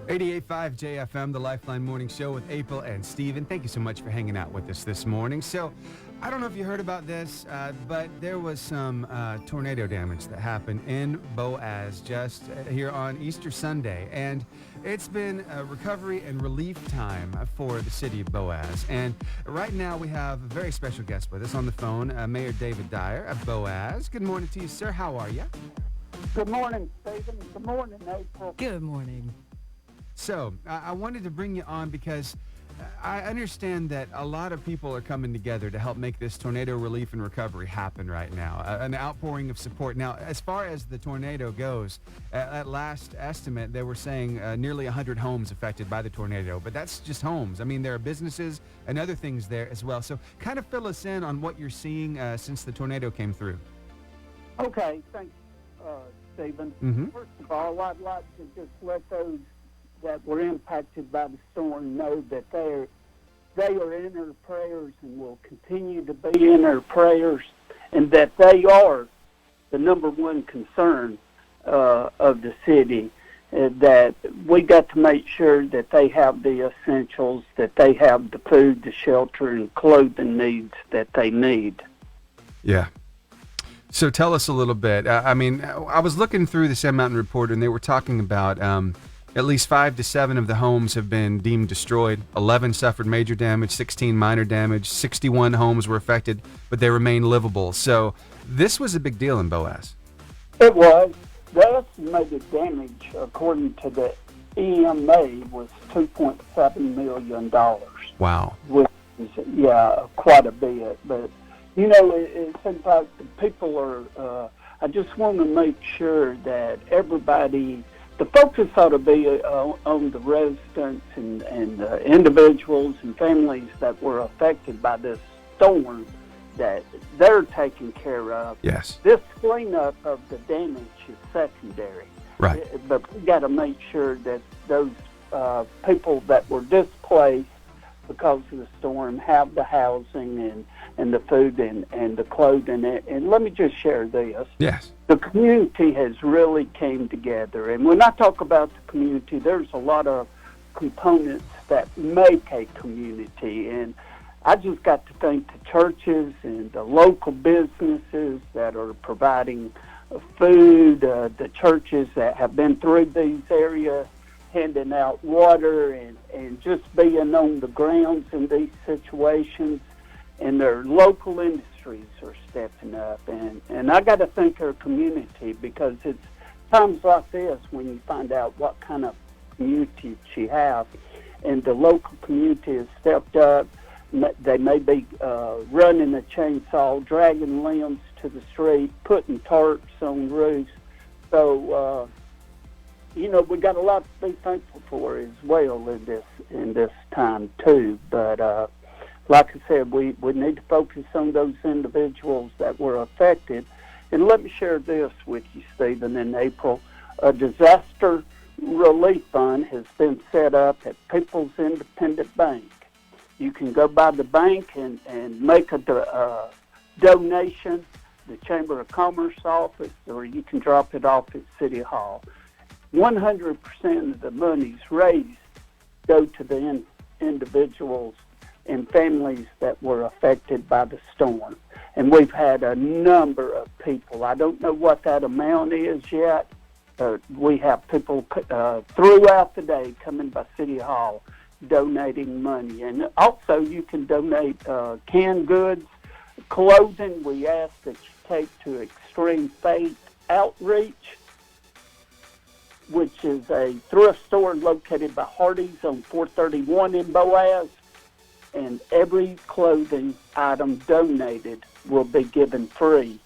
88.5 JFM, the Lifeline Morning Show with April and Steven. Thank you so much for hanging out with us this morning. So, I don't know if you heard about this, but there was some tornado damage that happened in Boaz just here on Easter Sunday. And it's been a recovery and relief time for the city of Boaz. And right now we have a very special guest with us on the phone, Mayor David Dyar of Boaz. Good morning to you, sir. How are you? Good morning, Stephen. Good morning, April. Good morning. So, I wanted to bring you on because I understand that a lot of people are coming together to help make this tornado relief and recovery happen right now, an outpouring of support. Now, as far as the tornado goes, at last estimate, they were saying nearly 100 homes affected by the tornado, but that's just homes. I mean, there are businesses and other things there as well. So kind of fill us in on what you're seeing since the tornado came through. Okay, thanks, Stephen. Mm-hmm. First of all, I'd like to just let those that were impacted by the storm know that they are in our prayers and will continue to be in our prayers, and that they are the number one concern of the city, that we got to make sure that they have the essentials, that they have the food, the shelter, and clothing needs that they need. Yeah. So tell us a little bit. I mean, I was looking through the Sand Mountain Reporter, and they were talking about at least 5 to 7 of the homes have been deemed destroyed. 11 suffered major damage, 16 minor damage, 61 homes were affected, but they remain livable. So this was a big deal in Boaz. It was. The estimated damage, according to the EMA, was $2.7 million. Wow. Which is, quite a bit. But, it seems like the people are, I just want to make sure that everybody, the focus ought to be on the residents and individuals and families that were affected by this storm, that they're taken care of. Yes. This cleanup of the damage is secondary. Right. But we got to make sure that those people that were displaced because of the storm have the housing and the food and the clothing. And let me just share this. Yes. The community has really came together. And when I talk about the community, there's a lot of components that make a community. And I just got to thank the churches and the local businesses that are providing food, the churches that have been through these areas, handing out water and just being on the grounds in these situations. And their local industries are stepping up. And I got to thank our community, because it's times like this when you find out what kind of community you have. And the local community has stepped up. They may be running a chainsaw, dragging limbs to the street, putting tarps on roofs. So, we got a lot to be thankful for as well in this time too. But like I said, we need to focus on those individuals that were affected. And let me share this with you, Stephen, in April. A disaster relief fund has been set up at People's Independent Bank. You can go by the bank and make a donation, the Chamber of Commerce office, or you can drop it off at City Hall. 100% of the monies raised go to the individuals and families that were affected by the storm. And we've had a number of people. I don't know what that amount is yet. We have people throughout the day coming by City Hall donating money. And also you can donate canned goods, clothing. We ask that you take to Extreme Faith Outreach, which is a thrift store located by Hardee's on 431 in Boaz. And every clothing item donated will be given free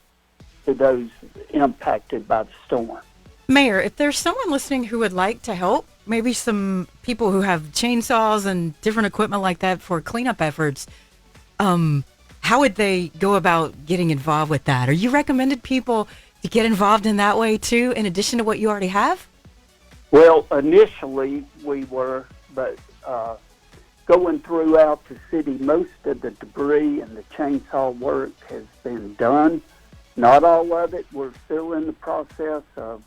to those impacted by the storm. Mayor, if there's someone listening who would like to help, maybe some people who have chainsaws and different equipment like that for cleanup efforts, how would they go about getting involved with that? Are you recommended people to get involved in that way too, in addition to what you already have? Well, initially we were, but going throughout the city, most of the debris and the chainsaw work has been done. Not all of it. We're still in the process of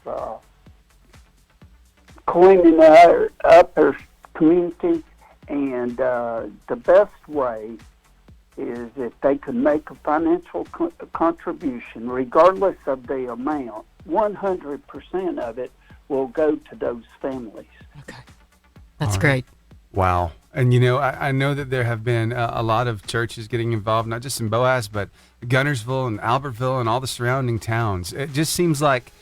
cleaning up our community, and the best way is if they can make a financial contribution, regardless of the amount. 100% of it will go to those families. Okay. That's great. Wow. And, I know that there have been a lot of churches getting involved, not just in Boaz, but Gunnersville and Albertville and all the surrounding towns. It just seems like,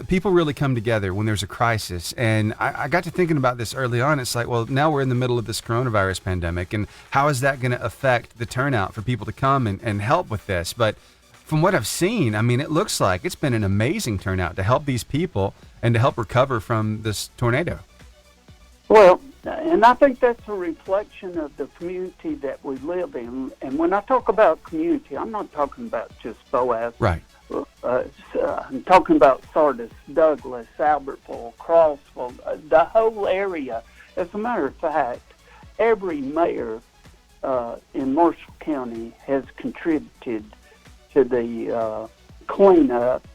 people really come together when there's a crisis. And I got to thinking about this early on. It's like, well, now we're in the middle of this coronavirus pandemic, and how is that going to affect the turnout for people to come and help with this? But from what I've seen, it looks like it's been an amazing turnout to help these people and to help recover from this tornado. Well, and I think that's a reflection of the community that we live in. And when I talk about community, I'm not talking about just Boaz. Right. I'm talking about Sardis, Douglas, Albertville, Crossville, the whole area. As a matter of fact, every mayor in Marshall County has contributed to the cleanup,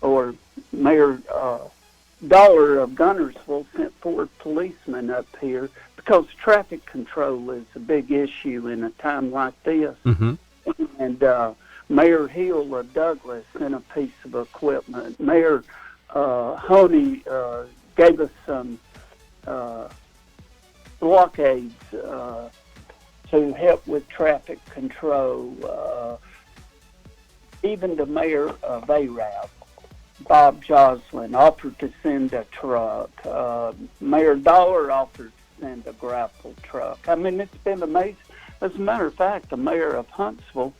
or Mayor Dyar of Gunnersville sent 4 policemen up here because traffic control is a big issue in a time like this. Mm-hmm. And Mayor Hill of Douglas sent a piece of equipment. Mayor Honey gave us some blockades to help with traffic control. Even the mayor of Arab, Bob Joslin, offered to send a truck. Mayor Dollar offered to send a grapple truck. It's been amazing. As a matter of fact, the mayor of Huntsville,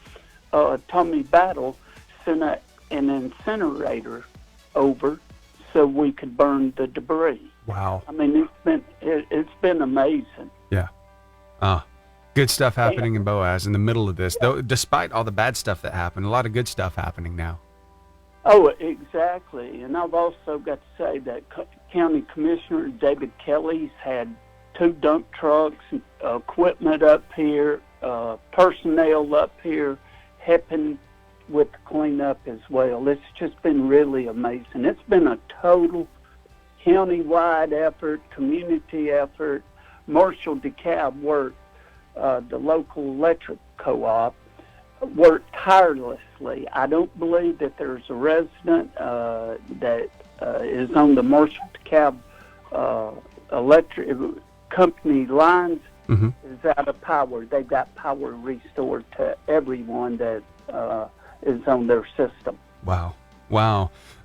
Tommy Battle, sent an incinerator over so we could burn the debris. Wow. It's been amazing. Yeah. Good stuff happening in Boaz in the middle of this, though. Despite all the bad stuff that happened, a lot of good stuff happening now. Oh, exactly. And I've also got to say that County Commissioner David Kelly's had 2 dump trucks, equipment up here, personnel up here, helping with the cleanup as well. It's just been really amazing. It's been a total county-wide effort, community effort. Marshall DeKalb worked, the local electric co-op, worked tirelessly. I don't believe that there's a resident that is on the Marshall DeKalb electric company lines is out of power. They've got power restored to everyone that is on their system. Wow.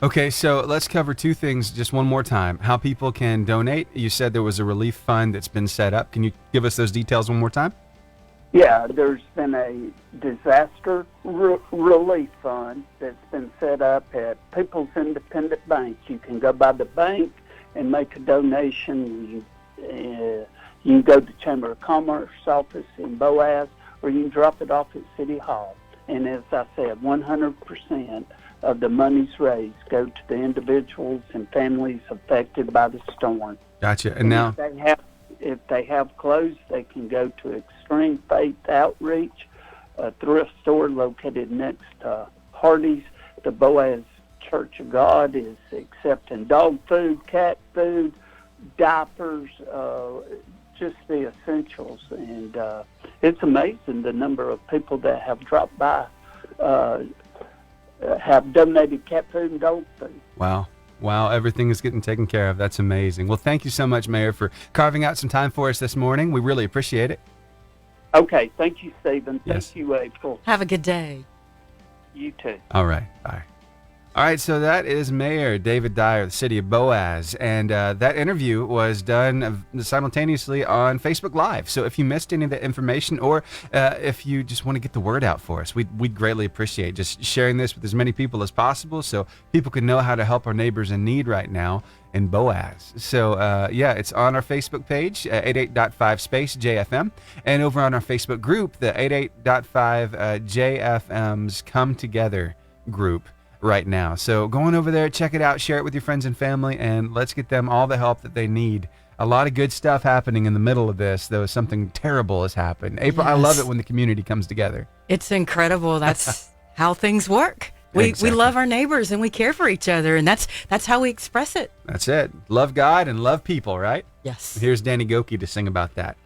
Okay, so let's cover 2 things just one more time. How people can donate. You said there was a relief fund that's been set up. Can you give us those details one more time? Yeah, there's been a disaster relief fund that's been set up at People's Independent Bank. You can go by the bank and make a donation. You can go to the Chamber of Commerce office in Boaz, or you can drop it off at City Hall. And as I said, 100% of the monies raised go to the individuals and families affected by the storm. Gotcha. And now, if they have clothes, they can go to Extreme Faith Outreach, a thrift store located next to Hardee's. The Boaz Church of God is accepting dog food, cat food, diapers, just the essentials. And it's amazing the number of people that have dropped by, have donated cat food and dog food. Wow, everything is getting taken care of. That's amazing. Well, thank you so much, Mayor, for carving out some time for us this morning. We really appreciate it. Okay, thank you, Stephen. Yes. Thank you, April. Have a good day. You too. All right, bye. All right, so that is Mayor David Dyar, the city of Boaz, and that interview was done simultaneously on Facebook Live. So if you missed any of the information, or if you just want to get the word out for us, we'd greatly appreciate just sharing this with as many people as possible so people can know how to help our neighbors in need right now in Boaz. So it's on our Facebook page, 88.5 space JFM, and over on our Facebook group, the 88.5 JFM's Come Together group right now. So go on over there, check it out, share it with your friends and family, and let's get them all the help that they need. A lot of good stuff happening in the middle of this, though something terrible has happened. April, yes. I love it when the community comes together. It's incredible. That's how things work. We Exactly. love our neighbors and we care for each other, and that's how we express it. That's it. Love God and love people, right? Yes. Here's Danny Goki to sing about that.